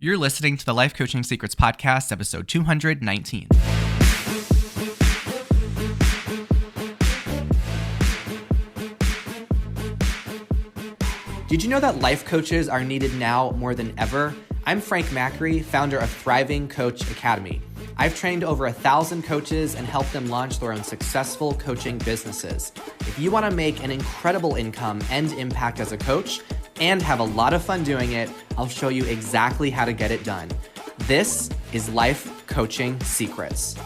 You're listening to the Life Coaching Secrets Podcast, episode 219. Did you know that life coaches are needed now more than ever? I'm Frank Macri, founder of Thriving Coach Academy. I've trained over 1,000 coaches and helped them launch their own successful coaching businesses. If you want to make an incredible income and impact as a coach and have a lot of fun doing it, I'll show you exactly how to get it done. This is Life Coaching Secrets.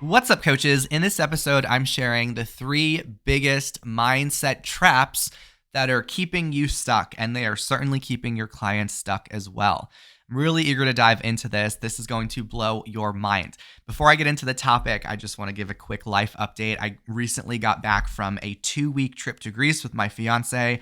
What's up, coaches? In this episode, I'm sharing the 3 biggest mindset traps that are keeping you stuck, and they are certainly keeping your clients stuck as well. I'm really eager to dive into this. This is going to blow your mind. Before I get into the topic, I just want to give a quick life update. I recently got back from a 2-week trip to Greece with my fiance,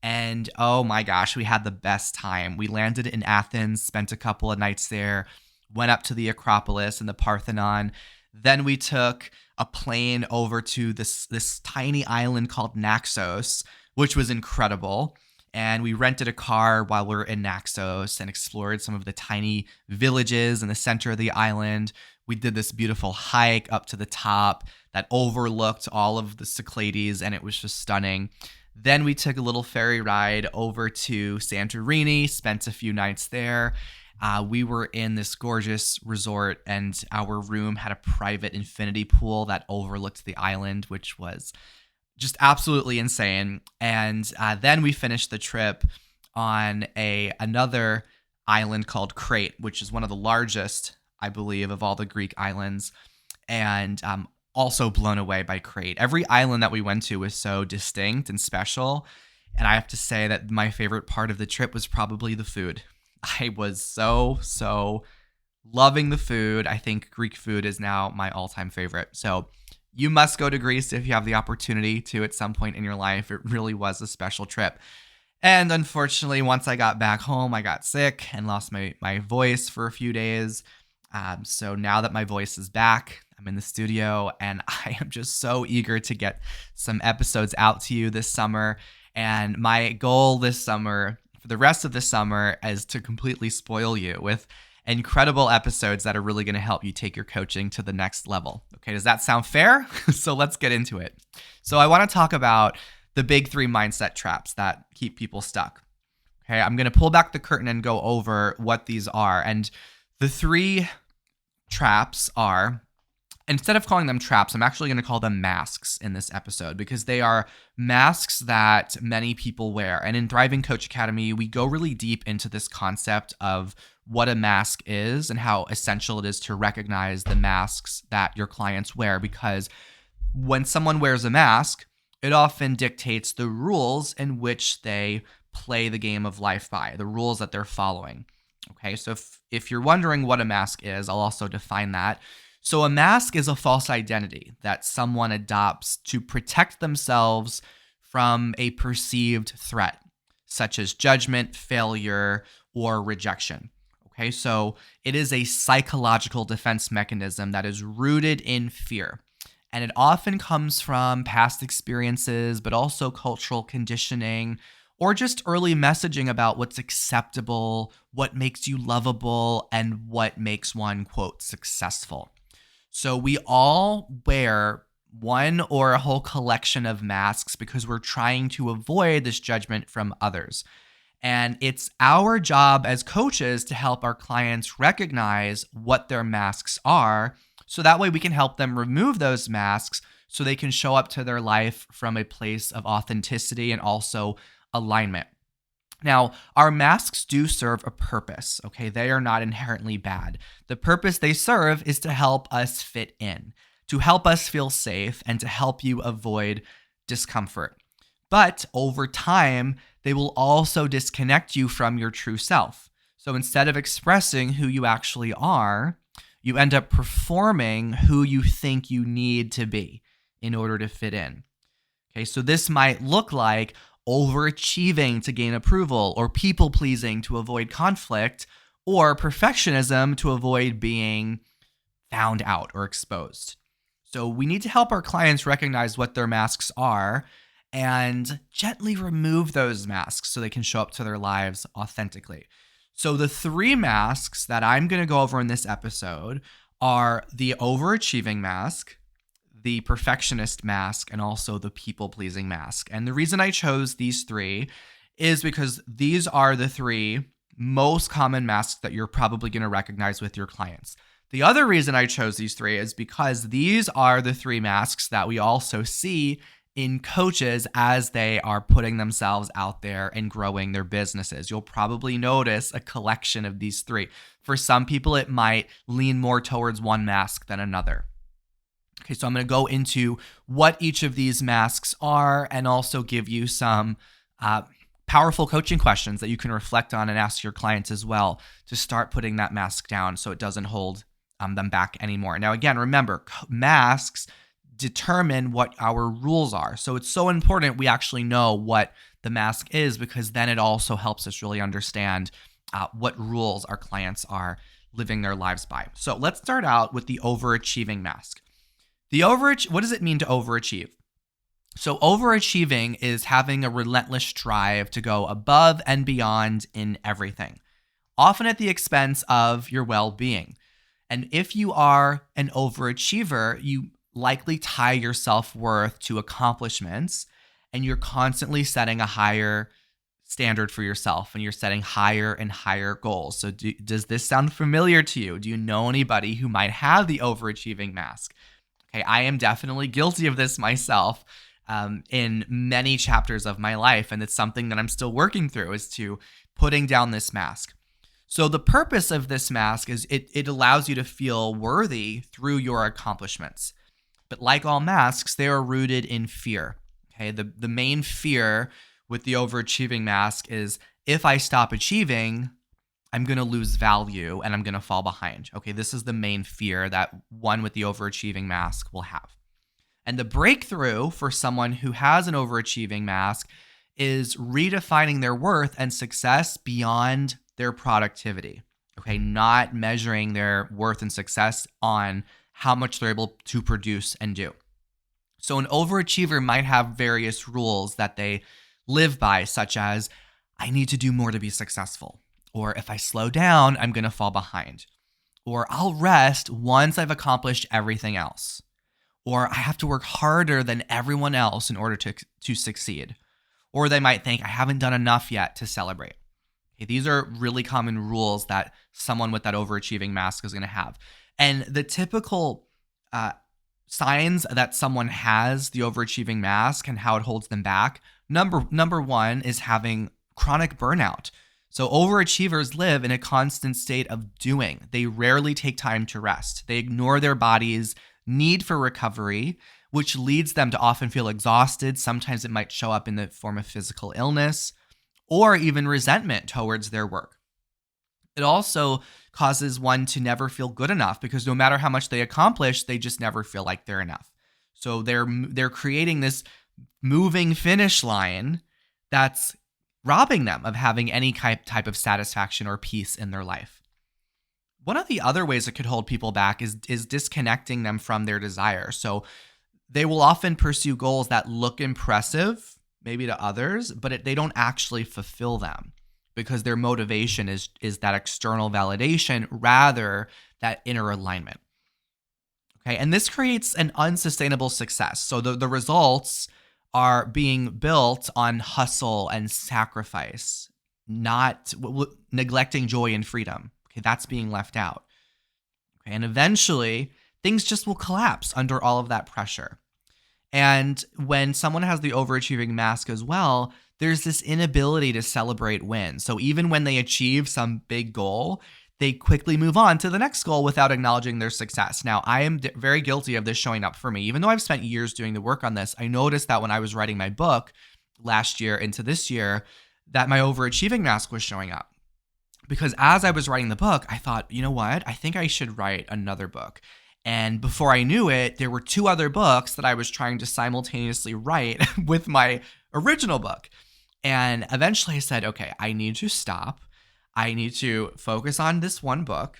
and oh my gosh, we had the best time. We landed in Athens, spent a couple of nights there, went up to the Acropolis and the Parthenon. Then we took a plane over to this tiny island called Naxos, which was incredible. And we rented a car while we were in Naxos and explored some of the tiny villages in the center of the island. We did this beautiful hike up to the top that overlooked all of the Cyclades, and it was just stunning. Then we took a little ferry ride over to Santorini, spent a few nights there. We were in this gorgeous resort, and our room had a private infinity pool that overlooked the island, which was just absolutely insane. And then we finished the trip on another island called Crete, which is one of the largest, I believe, of all the Greek islands, and also blown away by Crete. Every island that we went to was so distinct and special, and I have to say that my favorite part of the trip was probably the food. I was so loving the food. I think Greek food is now my all-time favorite. So you must go to Greece if you have the opportunity to at some point in your life. It really was a special trip. And unfortunately, once I got back home, I got sick and lost my voice for a few days. So now that my voice is back, I'm in the studio and I am just so eager to get some episodes out to you this summer. And my goal this summer, for the rest of the summer, is to completely spoil you with incredible episodes that are really going to help you take your coaching to the next level. Okay, does that sound fair? So let's get into it. So I want to talk about the big 3 mindset traps that keep people stuck. Okay, I'm going to pull back the curtain and go over what these are. And the 3 traps are, instead of calling them traps, I'm actually going to call them masks in this episode, because they are masks that many people wear. And in Thriving Coach Academy, we go really deep into this concept of what a mask is and how essential it is to recognize the masks that your clients wear, because when someone wears a mask, it often dictates the rules in which they play the game of life by, the rules that they're following. Okay, so if you're wondering what a mask is, I'll also define that. So a mask is a false identity that someone adopts to protect themselves from a perceived threat, such as judgment, failure, or rejection. Okay, so it is a psychological defense mechanism that is rooted in fear. And it often comes from past experiences, but also cultural conditioning, or just early messaging about what's acceptable, what makes you lovable, and what makes one, quote, successful. So we all wear one or a whole collection of masks because we're trying to avoid this judgment from others. And it's our job as coaches to help our clients recognize what their masks are, so that way we can help them remove those masks so they can show up to their life from a place of authenticity and also alignment. Now, our masks do serve a purpose, okay? They are not inherently bad. The purpose they serve is to help us fit in, to help us feel safe, and to help you avoid discomfort. But over time, they will also disconnect you from your true self. So instead of expressing who you actually are, you end up performing who you think you need to be in order to fit in. Okay, so this might look like overachieving to gain approval, or people-pleasing to avoid conflict, or perfectionism to avoid being found out or exposed. So we need to help our clients recognize what their masks are and gently remove those masks so they can show up to their lives authentically. So the three masks that I'm going to go over in this episode are the overachieving mask, the perfectionist mask, and also the people-pleasing mask. And the reason I chose these three is because these are the three most common masks that you're probably going to recognize with your clients. The other reason I chose these three is because these are the three masks that we also see in coaches as they are putting themselves out there and growing their businesses. You'll probably notice a collection of these three. For some people, it might lean more towards one mask than another. Okay, so I'm going to go into what each of these masks are and also give you some powerful coaching questions that you can reflect on and ask your clients as well to start putting that mask down so it doesn't hold them back anymore. Now, again, remember, masks determine what our rules are. So it's so important we actually know what the mask is, because then it also helps us really understand what rules our clients are living their lives by. So let's start out with the overachieving mask. What does it mean to overachieve? So overachieving is having a relentless drive to go above and beyond in everything, often at the expense of your well-being. And if you are an overachiever, you likely tie your self-worth to accomplishments, and you're constantly setting a higher standard for yourself, and you're setting higher and higher goals. So does this sound familiar to you? Do you know anybody who might have the overachieving mask? Okay, I am definitely guilty of this myself in many chapters of my life, and it's something that I'm still working through, is to putting down this mask. So the purpose of this mask is it allows you to feel worthy through your accomplishments. But like all masks, they are rooted in fear. Okay, the main fear with the overachieving mask is, if I stop achieving, I'm going to lose value and I'm going to fall behind. Okay, this is the main fear that one with the overachieving mask will have. And the breakthrough for someone who has an overachieving mask is redefining their worth and success beyond their productivity. Okay, not measuring their worth and success on how much they're able to produce and do. So an overachiever might have various rules that they live by, such as, I need to do more to be successful. Or if I slow down, I'm going to fall behind. Or I'll rest once I've accomplished everything else. Or I have to work harder than everyone else in order to succeed. Or they might think, I haven't done enough yet to celebrate. Okay, these are really common rules that someone with that overachieving mask is going to have. And the typical signs that someone has the overachieving mask and how it holds them back, number one is having chronic burnout. So overachievers live in a constant state of doing. They rarely take time to rest. They ignore their body's need for recovery, which leads them to often feel exhausted. Sometimes it might show up in the form of physical illness or even resentment towards their work. It also causes one to never feel good enough, because no matter how much they accomplish, they just never feel like they're enough. So they're creating this moving finish line that's robbing them of having any type of satisfaction or peace in their life. One of the other ways it could hold people back is disconnecting them from their desire. So they will often pursue goals that look impressive, maybe to others, but they don't actually fulfill them, because their motivation is that external validation rather that inner alignment. Okay, and this creates an unsustainable success. So the results are being built on hustle and sacrifice, not neglecting joy and freedom. Okay, that's being left out. Okay, and eventually things just will collapse under all of that pressure. And when someone has the overachieving mask as well, there's this inability to celebrate wins. So even when they achieve some big goal, they quickly move on to the next goal without acknowledging their success. Now, I am very guilty of this showing up for me. Even though I've spent years doing the work on this, I noticed that when I was writing my book last year into this year, that my overachieving mask was showing up. Because as I was writing the book, I thought, you know what? I think I should write another book. And before I knew it, there were two other books that I was trying to simultaneously write with my original book. And eventually I said, okay, I need to stop. I need to focus on this one book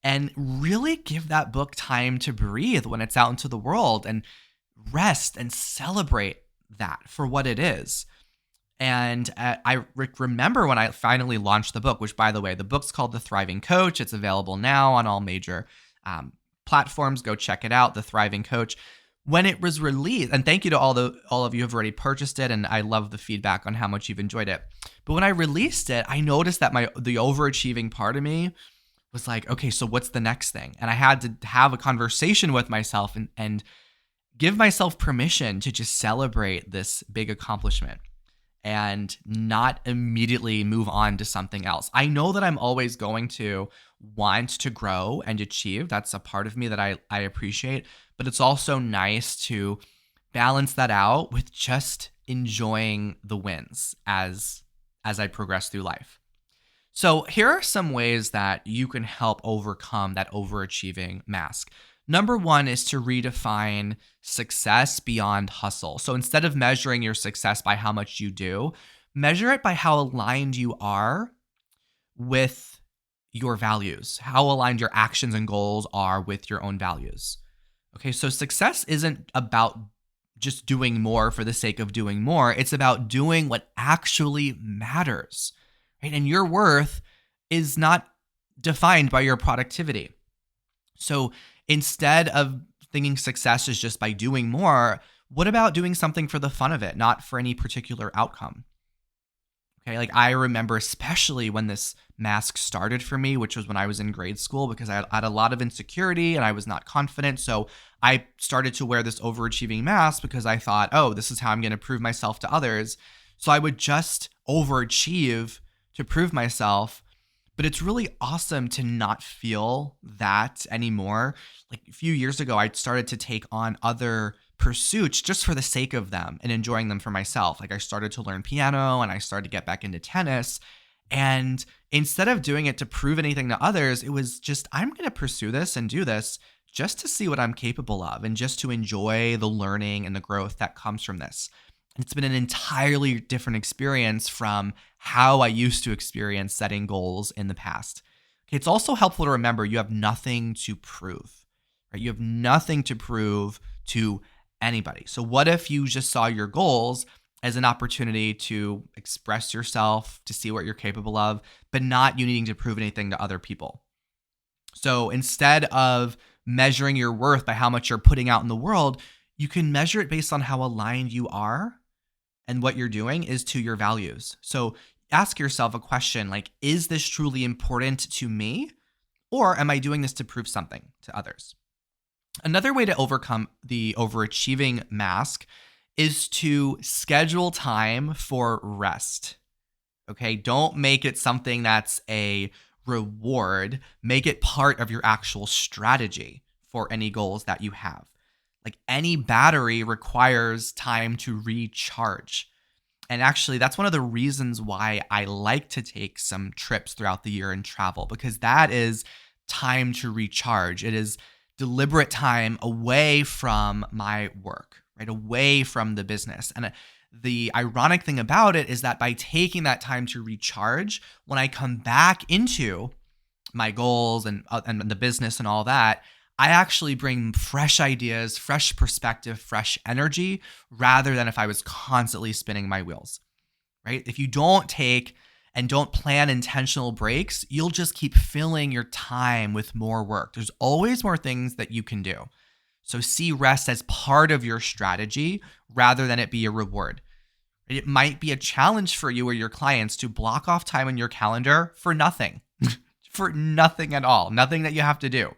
and really give that book time to breathe when it's out into the world, and rest and celebrate that for what it is. And remember when I finally launched the book, which, by the way, the book's called The Thriving Coach. It's available now on all major platforms. Go check it out, The Thriving Coach. When it was released, and thank you to all of you who have already purchased it, and I love the feedback on how much you've enjoyed it. But when I released it, I noticed that the overachieving part of me was like, okay, so what's the next thing? And I had to have a conversation with myself and give myself permission to just celebrate this big accomplishment and not immediately move on to something else. I know that I'm always going to want to grow and achieve. That's a part of me that I appreciate, but it's also nice to balance that out with just enjoying the wins as I progress through life. So here are some ways that you can help overcome that overachieving mask. Number one is to redefine success beyond hustle. So instead of measuring your success by how much you do, measure it by how aligned you are with your values, how aligned your actions and goals are with your own values. Okay, so success isn't about just doing more for the sake of doing more. It's about doing what actually matters, right? And your worth is not defined by your productivity. So instead of thinking success is just by doing more, what about doing something for the fun of it, not for any particular outcome? Okay, like I remember especially when this mask started for me, which was when I was in grade school, because I had a lot of insecurity and I was not confident. So I started to wear this overachieving mask because I thought, oh, this is how I'm going to prove myself to others. So I would just overachieve to prove myself. But it's really awesome to not feel that anymore. Like a few years ago, I started to take on other pursuits just for the sake of them and enjoying them for myself. Like I started to learn piano and I started to get back into tennis. And instead of doing it to prove anything to others, it was just, I'm going to pursue this and do this just to see what I'm capable of and just to enjoy the learning and the growth that comes from this. And it's been an entirely different experience from how I used to experience setting goals in the past. Okay, it's also helpful to remember you have nothing to prove, right? You have nothing to prove to anybody. So what if you just saw your goals as an opportunity to express yourself, to see what you're capable of, but not you needing to prove anything to other people? So instead of measuring your worth by how much you're putting out in the world, you can measure it based on how aligned you are and what you're doing is to your values. So ask yourself a question like, is this truly important to me? Or am I doing this to prove something to others? Another way to overcome the overachieving mask is to schedule time for rest. Okay, don't make it something that's a reward. Make it part of your actual strategy for any goals that you have. Like any battery requires time to recharge. And actually, that's one of the reasons why I like to take some trips throughout the year and travel, because that is time to recharge. It is deliberate time away from my work, right? Away from the business. And the ironic thing about it is that by taking that time to recharge, when I come back into my goals and the business and all that, I actually bring fresh ideas, fresh perspective, fresh energy, rather than if I was constantly spinning my wheels, right? If you don't take and don't plan intentional breaks, you'll just keep filling your time with more work. There's always more things that you can do. So see rest as part of your strategy rather than it be a reward. It might be a challenge for you or your clients to block off time in your calendar for nothing, for nothing at all, nothing that you have to do.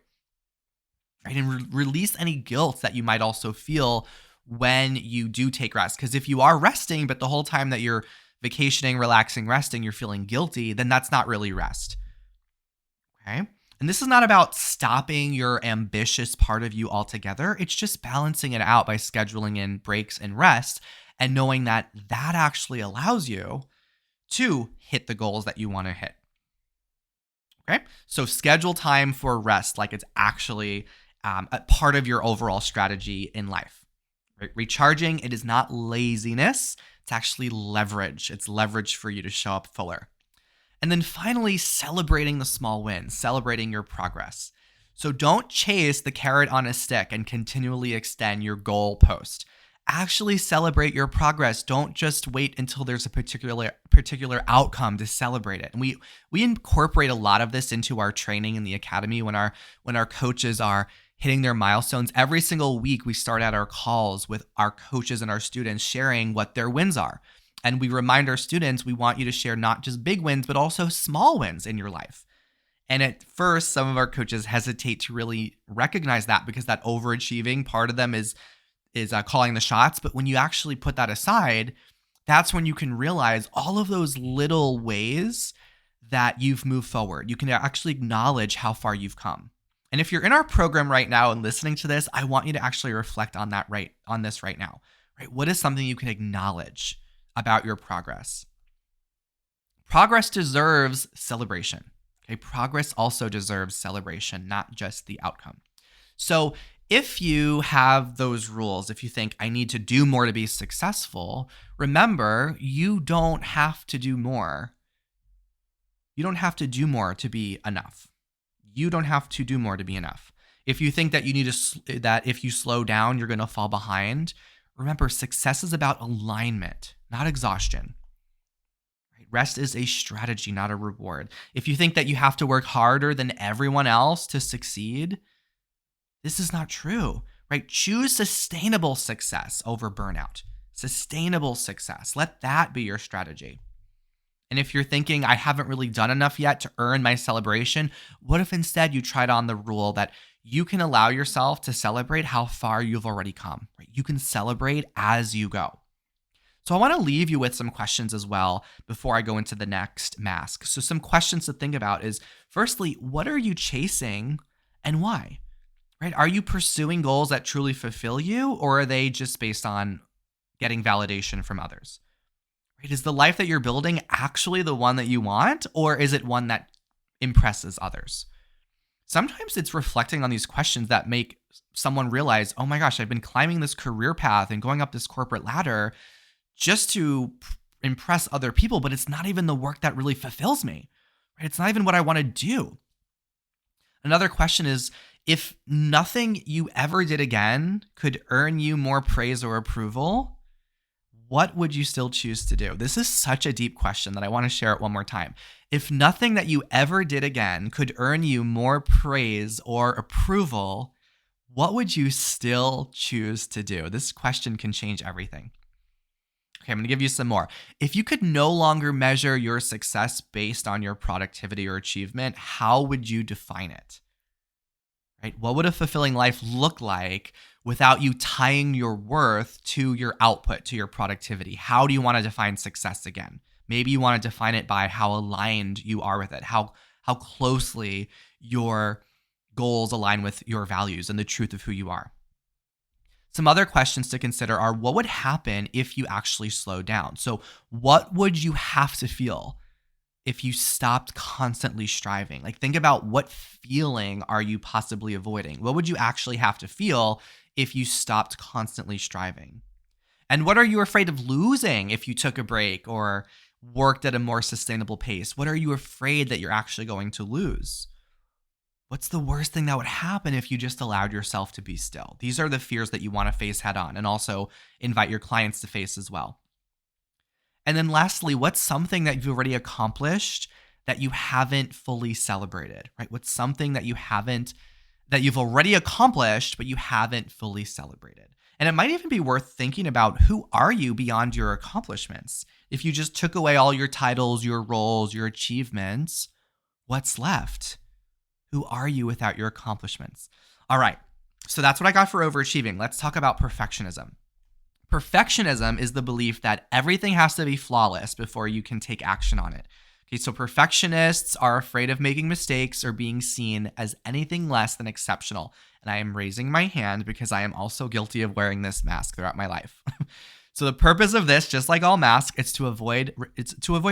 Right? And release any guilt that you might also feel when you do take rest. Because if you are resting, but the whole time that you're vacationing, relaxing, resting, you're feeling guilty, then that's not really rest. Okay? And this is not about stopping your ambitious part of you altogether. It's just balancing it out by scheduling in breaks and rest and knowing that that actually allows you to hit the goals that you want to hit. Okay? So schedule time for rest like it's actually a part of your overall strategy in life. Right? Recharging, it is not laziness. It's actually leverage. It's leverage for you to show up fuller. And then finally, celebrating the small wins, celebrating your progress. So don't chase the carrot on a stick and continually extend your goal post. Actually celebrate your progress. Don't just wait until there's a particular outcome to celebrate it. And we incorporate a lot of this into our training in the academy when our coaches are hitting their milestones. Every single week we start out our calls with our coaches and our students sharing what their wins are. And we remind our students, we want you to share not just big wins, but also small wins in your life. And at first, some of our coaches hesitate to really recognize that because that overachieving part of them is calling the shots. But when you actually put that aside, that's when you can realize all of those little ways that you've moved forward. You can actually acknowledge how far you've come. And if you're in our program right now and listening to this, I want you to actually reflect on this right now. Right? What is something you can acknowledge about your progress? Progress deserves celebration. Okay? Progress also deserves celebration, not just the outcome. So if you have those rules, if you think I need to do more to be successful, remember, you don't have to do more. You don't have to do more to be enough. You don't have to do more to be enough. If you think that that if you slow down, you're going to fall behind, remember, success is about alignment, not exhaustion. Right? Rest is a strategy, not a reward. If you think that you have to work harder than everyone else to succeed, this is not true, right? Choose sustainable success over burnout. Sustainable success. Let that be your strategy. And if you're thinking, I haven't really done enough yet to earn my celebration, what if instead you tried on the rule that you can allow yourself to celebrate how far you've already come, right? You can celebrate as you go. So I want to leave you with some questions as well before I go into the next mask. So some questions to think about is, firstly, what are you chasing and why? Right? Are you pursuing goals that truly fulfill you, or are they just based on getting validation from others? Right? Is the life that you're building actually the one that you want, or is it one that impresses others? Sometimes it's reflecting on these questions that make someone realize, oh my gosh, I've been climbing this career path and going up this corporate ladder just to impress other people, but it's not even the work that really fulfills me. Right? It's not even what I want to do. Another question is, if nothing you ever did again could earn you more praise or approval, what would you still choose to do? This is such a deep question that I want to share it one more time. If nothing that you ever did again could earn you more praise or approval, what would you still choose to do? This question can change everything. Okay, I'm going to give you some more. If you could no longer measure your success based on your productivity or achievement, how would you define it? Right? What would a fulfilling life look like without you tying your worth to your output, to your productivity? How do you want to define success again? Maybe you want to define it by how aligned you are with it, how closely your goals align with your values and the truth of who you are. Some other questions to consider are, what would happen if you actually slowed down? So what would you have to feel if you stopped constantly striving? Like, think about, what feeling are you possibly avoiding? What would you actually have to feel if you stopped constantly striving? And what are you afraid of losing if you took a break or worked at a more sustainable pace? What are you afraid that you're actually going to lose? What's the worst thing that would happen if you just allowed yourself to be still? These are the fears that you want to face head on, and also invite your clients to face as well. And then lastly, what's something that you've already accomplished that you haven't fully celebrated, right? What's something that you've already accomplished, but you haven't fully celebrated? And it might even be worth thinking about, who are you beyond your accomplishments? If you just took away all your titles, your roles, your achievements, what's left? Who are you without your accomplishments? All right, so that's what I got for overachieving. Let's talk about perfectionism. Perfectionism is the belief that everything has to be flawless before you can take action on it. Okay, so perfectionists are afraid of making mistakes or being seen as anything less than exceptional. And I am raising my hand because I am also guilty of wearing this mask throughout my life. So the purpose of this, just like all masks, it's to avoid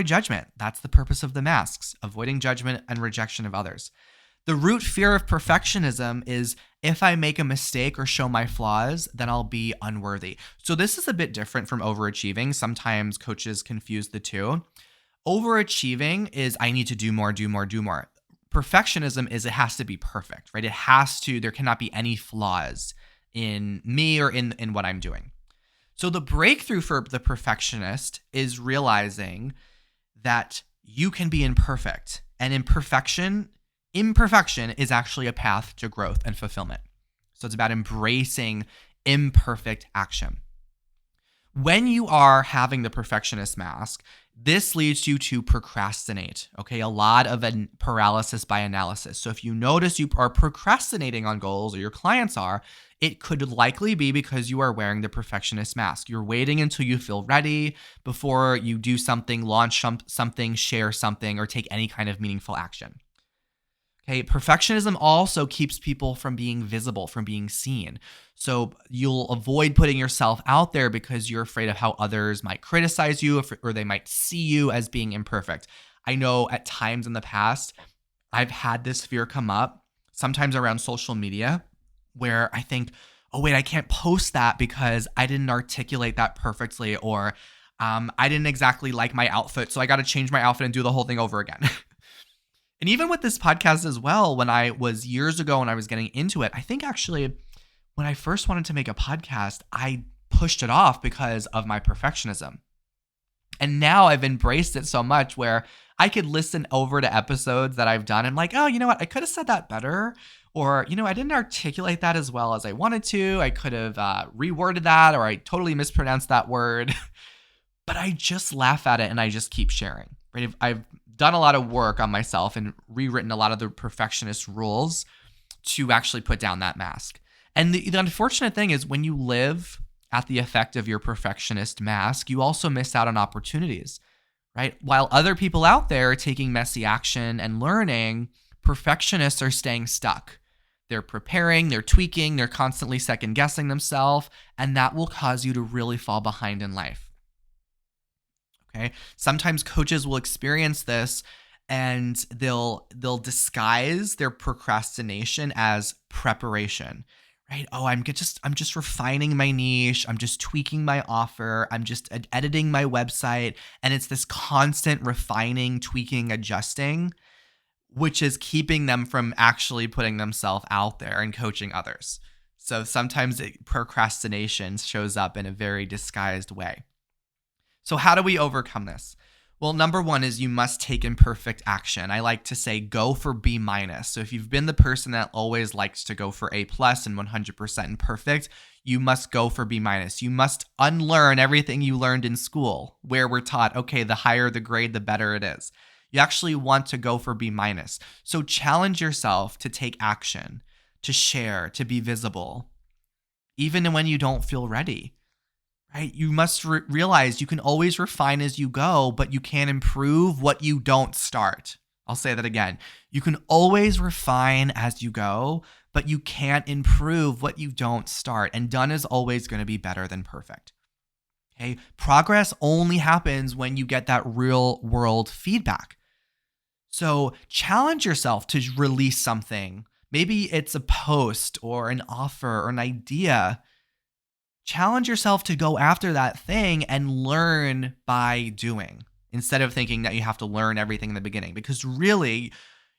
judgment. That's the purpose of the masks, avoiding judgment and rejection of others. The root fear of perfectionism is, if I make a mistake or show my flaws, then I'll be unworthy. So this is a bit different from overachieving. Sometimes coaches confuse the two. Overachieving is, I need to do more, do more, do more. Perfectionism is, it has to be perfect, right? There cannot be any flaws in me or in what I'm doing. So the breakthrough for the perfectionist is realizing that you can be imperfect, and imperfection is actually a path to growth and fulfillment. So it's about embracing imperfect action. When you are having the perfectionist mask, this leads you to procrastinate, okay? A lot of paralysis by analysis. So if you notice you are procrastinating on goals, or your clients are, it could likely be because you are wearing the perfectionist mask. You're waiting until you feel ready before you do something, launch something, share something, or take any kind of meaningful action. Okay, perfectionism also keeps people from being visible, from being seen. So you'll avoid putting yourself out there because you're afraid of how others might criticize you, or they might see you as being imperfect. I know at times in the past, I've had this fear come up, sometimes around social media, where I think, oh, wait, I can't post that because I didn't articulate that perfectly, or I didn't exactly like my outfit, so I got to change my outfit and do the whole thing over again. And even with this podcast as well, when I was years ago when I was getting into it, I think actually when I first wanted to make a podcast, I pushed it off because of my perfectionism. And now I've embraced it so much where I could listen over to episodes that I've done and like, oh, you know what? I could have said that better. Or, I didn't articulate that as well as I wanted to. I could have reworded that, or I totally mispronounced that word. But I just laugh at it and I just keep sharing, right? I've done a lot of work on myself and rewritten a lot of the perfectionist rules to actually put down that mask. And the unfortunate thing is when you live at the effect of your perfectionist mask, you also miss out on opportunities, right? While other people out there are taking messy action and learning, perfectionists are staying stuck. They're preparing, they're tweaking, they're constantly second guessing themselves, and that will cause you to really fall behind in life. Okay. Sometimes coaches will experience this and they'll disguise their procrastination as preparation, right? Oh, I'm just refining my niche. I'm just tweaking my offer. I'm just editing my website. And it's this constant refining, tweaking, adjusting, which is keeping them from actually putting themselves out there and coaching others. So sometimes procrastination shows up in a very disguised way. So how do we overcome this? Well, number one is you must take imperfect action. I like to say go for B minus. So if you've been the person that always likes to go for A plus and 100% imperfect, you must go for B minus. You must unlearn everything you learned in school where we're taught, okay, the higher the grade, the better it is. You actually want to go for B minus. So challenge yourself to take action, to share, to be visible, even when you don't feel ready. Right? You must realize you can always refine as you go, but you can't improve what you don't start. I'll say that again. You can always refine as you go, but you can't improve what you don't start. And done is always going to be better than perfect. Okay? Progress only happens when you get that real world feedback. So challenge yourself to release something. Maybe it's a post or an offer or an idea. Challenge yourself to go after that thing and learn by doing, instead of thinking that you have to learn everything in the beginning, because really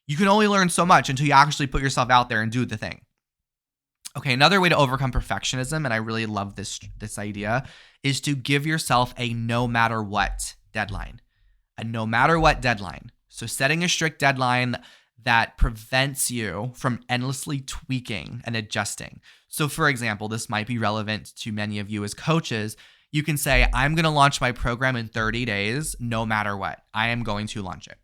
you can only learn so much until you actually put yourself out there and do the thing. Okay, another way to overcome perfectionism, and I really love this idea, is to give yourself a no matter what deadline. A no matter what deadline. So setting a strict deadline that prevents you from endlessly tweaking and adjusting. So for example, this might be relevant to many of you as coaches. You can say, I'm going to launch my program in 30 days, no matter what. I am going to launch it.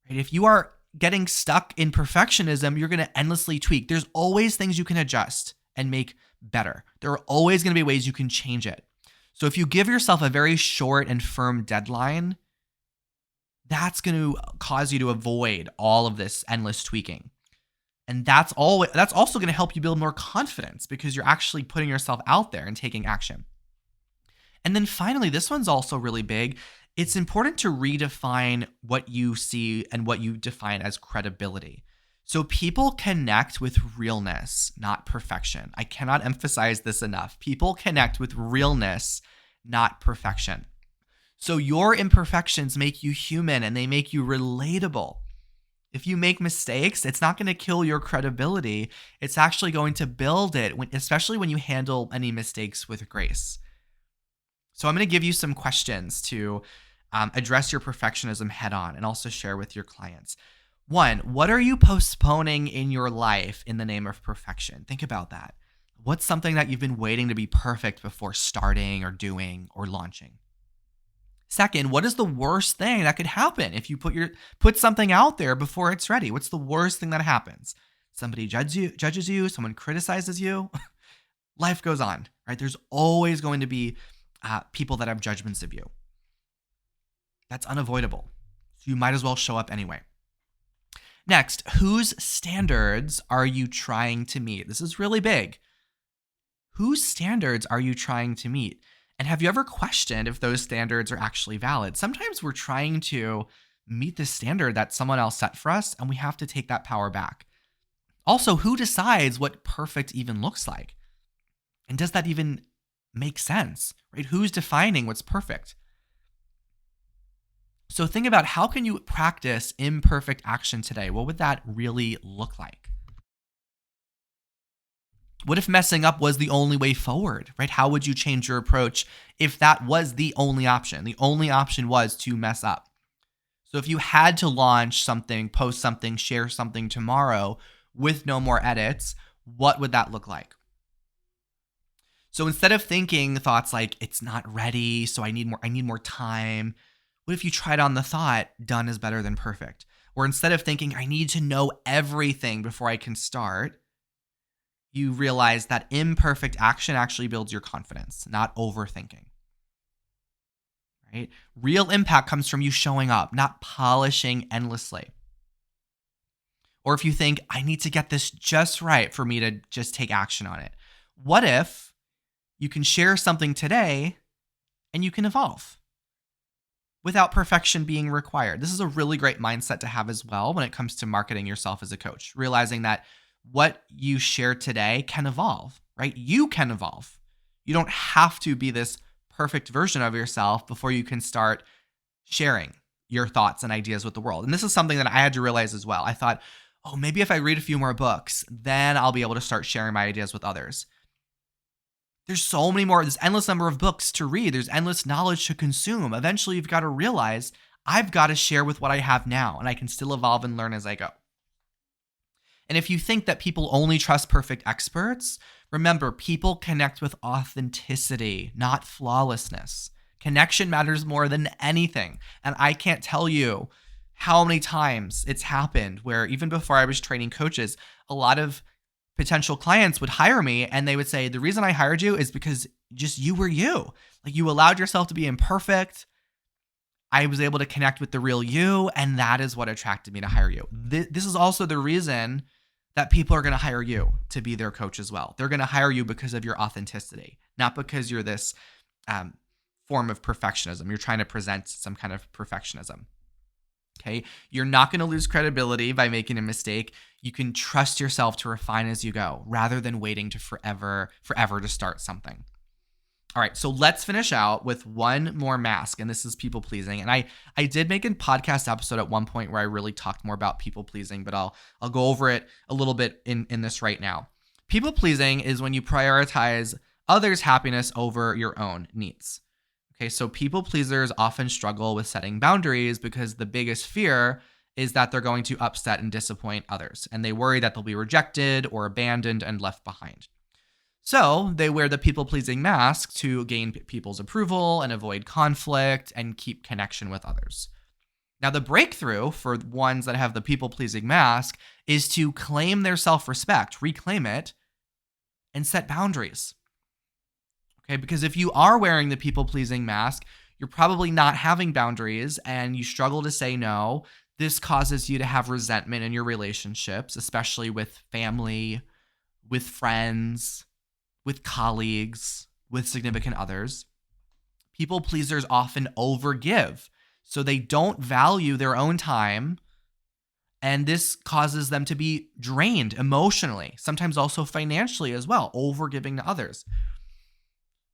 Right? If you are getting stuck in perfectionism, you're going to endlessly tweak. There's always things you can adjust and make better. There are always going to be ways you can change it. So if you give yourself a very short and firm deadline, that's going to cause you to avoid all of this endless tweaking. And that's also going to help you build more confidence because you're actually putting yourself out there and taking action. And then finally, this one's also really big. It's important to redefine what you see and what you define as credibility. So people connect with realness, not perfection. I cannot emphasize this enough. People connect with realness, not perfection. So your imperfections make you human and they make you relatable. If you make mistakes, it's not going to kill your credibility. It's actually going to build it, especially when you handle any mistakes with grace. So I'm going to give you some questions to address your perfectionism head on and also share with your clients. One, what are you postponing in your life in the name of perfection? Think about that. What's something that you've been waiting to be perfect before starting or doing or launching? Second, what is the worst thing that could happen if you put something out there before it's ready? What's the worst thing that happens? Somebody judges you, someone criticizes you. Life goes on, right? There's always going to be people that have judgments of you. That's unavoidable. So you might as well show up anyway. Next, whose standards are you trying to meet? This is really big. Whose standards are you trying to meet? And have you ever questioned if those standards are actually valid? Sometimes we're trying to meet the standard that someone else set for us, and we have to take that power back. Also, who decides what perfect even looks like? And does that even make sense, right? Who's defining what's perfect? So think about, how can you practice imperfect action today? What would that really look like? What if messing up was the only way forward, right? How would you change your approach if that was the only option? The only option was to mess up. So if you had to launch something, post something, share something tomorrow with no more edits, what would that look like? So instead of thinking thoughts like, it's not ready, so I need more time, what if you tried on the thought, done is better than perfect? Or instead of thinking, I need to know everything before I can start, you realize that imperfect action actually builds your confidence, not overthinking. Right? Real impact comes from you showing up, not polishing endlessly. Or if you think, I need to get this just right for me to just take action on it. What if you can share something today and you can evolve without perfection being required? This is a really great mindset to have as well when it comes to marketing yourself as a coach, realizing that what you share today can evolve, right? You can evolve. You don't have to be this perfect version of yourself before you can start sharing your thoughts and ideas with the world. And this is something that I had to realize as well. I thought, oh, maybe if I read a few more books, then I'll be able to start sharing my ideas with others. There's so many more, there's endless number of books to read. There's endless knowledge to consume. Eventually, you've got to realize I've got to share with what I have now, and I can still evolve and learn as I go. And if you think that people only trust perfect experts, remember, people connect with authenticity, not flawlessness. Connection matters more than anything. And I can't tell you how many times it's happened where even before I was training coaches, a lot of potential clients would hire me and they would say, the reason I hired you is because just you were you. Like, you allowed yourself to be imperfect. I was able to connect with the real you, and that is what attracted me to hire you. This is also the reason that people are going to hire you to be their coach as well. They're going to hire you because of your authenticity, not because you're this form of perfectionism. You're trying to present some kind of perfectionism. Okay. You're not going to lose credibility by making a mistake. You can trust yourself to refine as you go rather than waiting to forever to start something. All right, so let's finish out with one more mask, and this is people pleasing. And I did make a podcast episode at one point where I really talked more about people pleasing, but I'll go over it a little bit in this right now. People pleasing is when you prioritize others' happiness over your own needs. Okay, so people pleasers often struggle with setting boundaries because the biggest fear is that they're going to upset and disappoint others, and they worry that they'll be rejected or abandoned and left behind. So they wear the people-pleasing mask to gain people's approval and avoid conflict and keep connection with others. Now, the breakthrough for ones that have the people-pleasing mask is to claim their self-respect, reclaim it, and set boundaries. Okay, because if you are wearing the people-pleasing mask, you're probably not having boundaries and you struggle to say no. This causes you to have resentment in your relationships, especially with family, with friends, with colleagues, with significant others. People pleasers often overgive, so they don't value their own time, and this causes them to be drained emotionally, sometimes also financially as well, overgiving to others.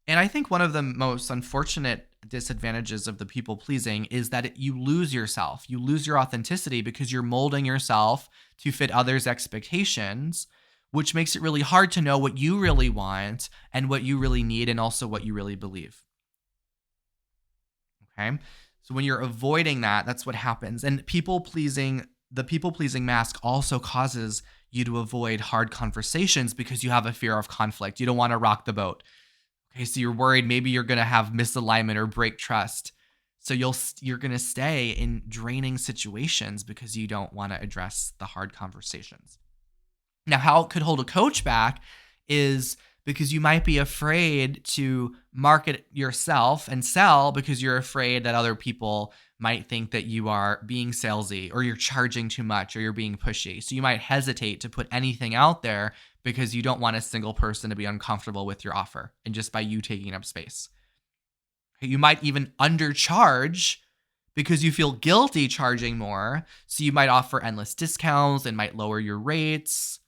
And I think one of the most unfortunate disadvantages of the people pleasing is that you lose yourself. You lose your authenticity because you're molding yourself to fit others' expectations, which makes it really hard to know what you really want and what you really need and also what you really believe. Okay? So when you're avoiding that, that's what happens. And the people pleasing mask also causes you to avoid hard conversations because you have a fear of conflict. You don't want to rock the boat. Okay, so you're worried maybe you're going to have misalignment or break trust. So you're going to stay in draining situations because you don't want to address the hard conversations. Now, how it could hold a coach back is because you might be afraid to market yourself and sell because you're afraid that other people might think that you are being salesy or you're charging too much or you're being pushy. So you might hesitate to put anything out there because you don't want a single person to be uncomfortable with your offer and just by you taking up space. You might even undercharge because you feel guilty charging more. So you might offer endless discounts and might lower your rates,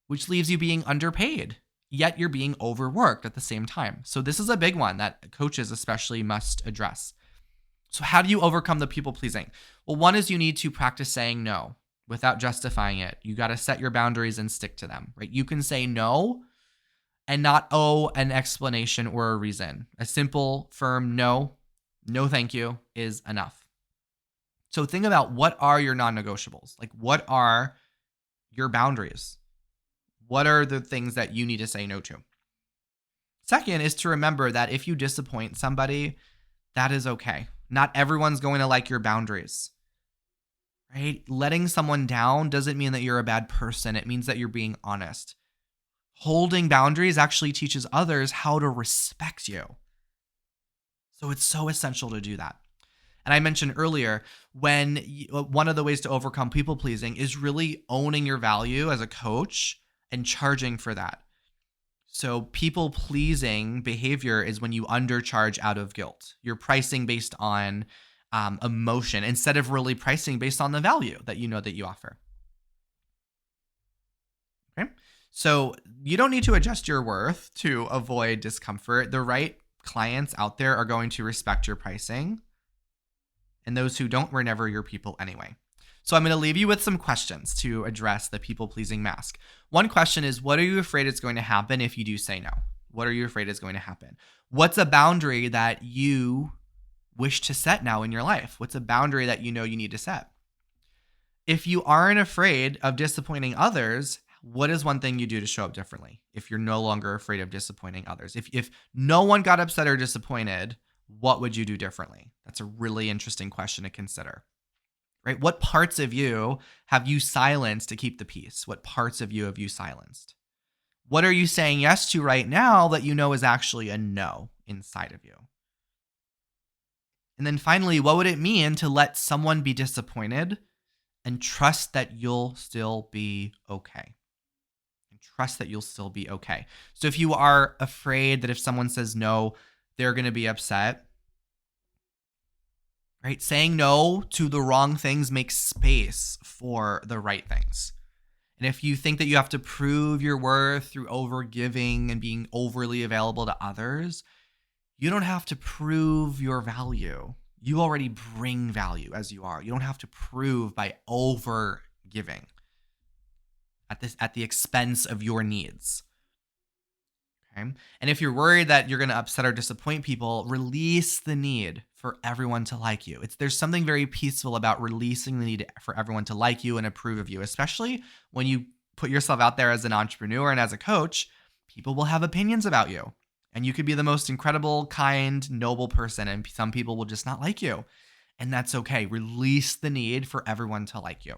which leaves you being underpaid, yet you're being overworked at the same time. So this is a big one that coaches especially must address. So how do you overcome the people pleasing? Well, one is you need to practice saying no without justifying it. You got to set your boundaries and stick to them, right? You can say no and not owe an explanation or a reason. A simple, firm no thank you is enough. So think about what are your non-negotiables? Like what are your boundaries? What are the things that you need to say no to? Second is to remember that if you disappoint somebody, that is okay. Not everyone's going to like your boundaries, right? Letting someone down doesn't mean that you're a bad person. It means that you're being honest. Holding boundaries actually teaches others how to respect you. So it's so essential to do that. And I mentioned earlier, one of the ways to overcome people pleasing is really owning your value as a coach and charging for that. So people pleasing behavior is when you undercharge out of guilt. You're pricing based on emotion instead of really pricing based on the value that you know that you offer. Okay. So you don't need to adjust your worth to avoid discomfort. The right clients out there are going to respect your pricing, and those who don't were never your people anyway. So I'm going to leave you with some questions to address the people-pleasing mask. One question is, what are you afraid is going to happen if you do say no? What are you afraid is going to happen? What's a boundary that you wish to set now in your life? What's a boundary that you know you need to set? If you aren't afraid of disappointing others, what is one thing you do to show up differently if you're no longer afraid of disappointing others? If no one got upset or disappointed, what would you do differently? That's a really interesting question to consider. Right? What parts of you have you silenced to keep the peace? What parts of you have you silenced? What are you saying yes to right now that you know is actually a no inside of you? And then finally, what would it mean to let someone be disappointed and trust that you'll still be okay? And trust that you'll still be okay. So if you are afraid that if someone says no, they're going to be upset, right? Saying no to the wrong things makes space for the right things. And if you think that you have to prove your worth through overgiving and being overly available to others, you don't have to prove your value. You already bring value as you are. You don't have to prove by overgiving at the expense of your needs. Okay? And if you're worried that you're going to upset or disappoint people, release the need for everyone to like you. There's something very peaceful about releasing the need for everyone to like you and approve of you, especially when you put yourself out there as an entrepreneur and as a coach. People will have opinions about you, and you could be the most incredible, kind, noble person, and some people will just not like you, and that's okay. Release the need for everyone to like you.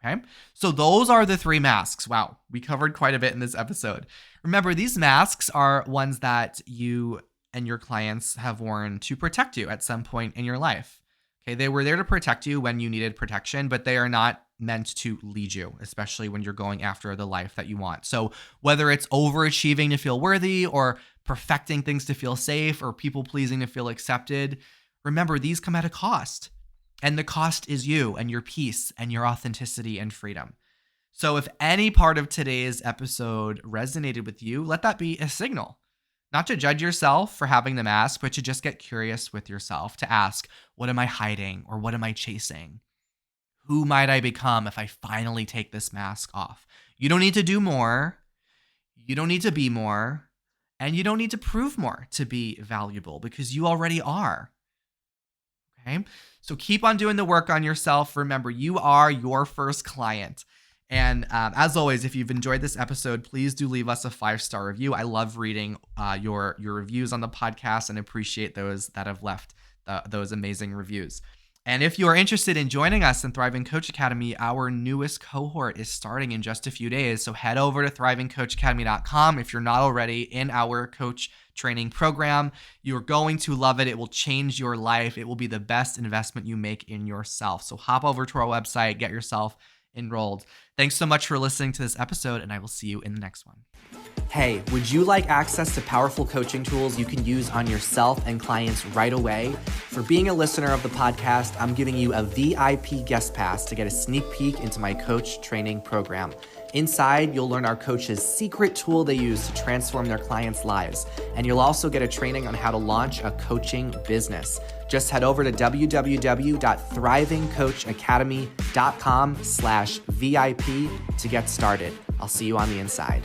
Okay, so those are the 3 masks. Wow, we covered quite a bit in this episode. Remember, these masks are ones that you and your clients have worn to protect you at some point in your life. Okay, they were there to protect you when you needed protection, but they are not meant to lead you, especially when you're going after the life that you want. So whether it's overachieving to feel worthy or perfecting things to feel safe or people pleasing to feel accepted, remember, these come at a cost. And the cost is you and your peace and your authenticity and freedom. So if any part of today's episode resonated with you, let that be a signal. Not to judge yourself for having them ask, but to just get curious with yourself, to ask, what am I hiding or what am I chasing? Who might I become if I finally take this mask off? You don't need to do more. You don't need to be more. And you don't need to prove more to be valuable because you already are. Okay. So keep on doing the work on yourself. Remember, you are your first client. And as always, if you've enjoyed this episode, please do leave us a 5-star review. I love reading your reviews on the podcast and appreciate those that have left those amazing reviews. And if you are interested in joining us in Thriving Coach Academy, our newest cohort is starting in just a few days. So head over to thrivingcoachacademy.com if you're not already in our coach training program. You're going to love it. It will change your life. It will be the best investment you make in yourself. So hop over to our website, get yourself enrolled. Thanks so much for listening to this episode, and I will see you in the next one. Hey, would you like access to powerful coaching tools you can use on yourself and clients right away? For being a listener of the podcast, I'm giving you a VIP guest pass to get a sneak peek into my coach training program. Inside, you'll learn our coaches' secret tool they use to transform their clients' lives. And you'll also get a training on how to launch a coaching business. Just head over to www.thrivingcoachacademy.com/VIP to get started. I'll see you on the inside.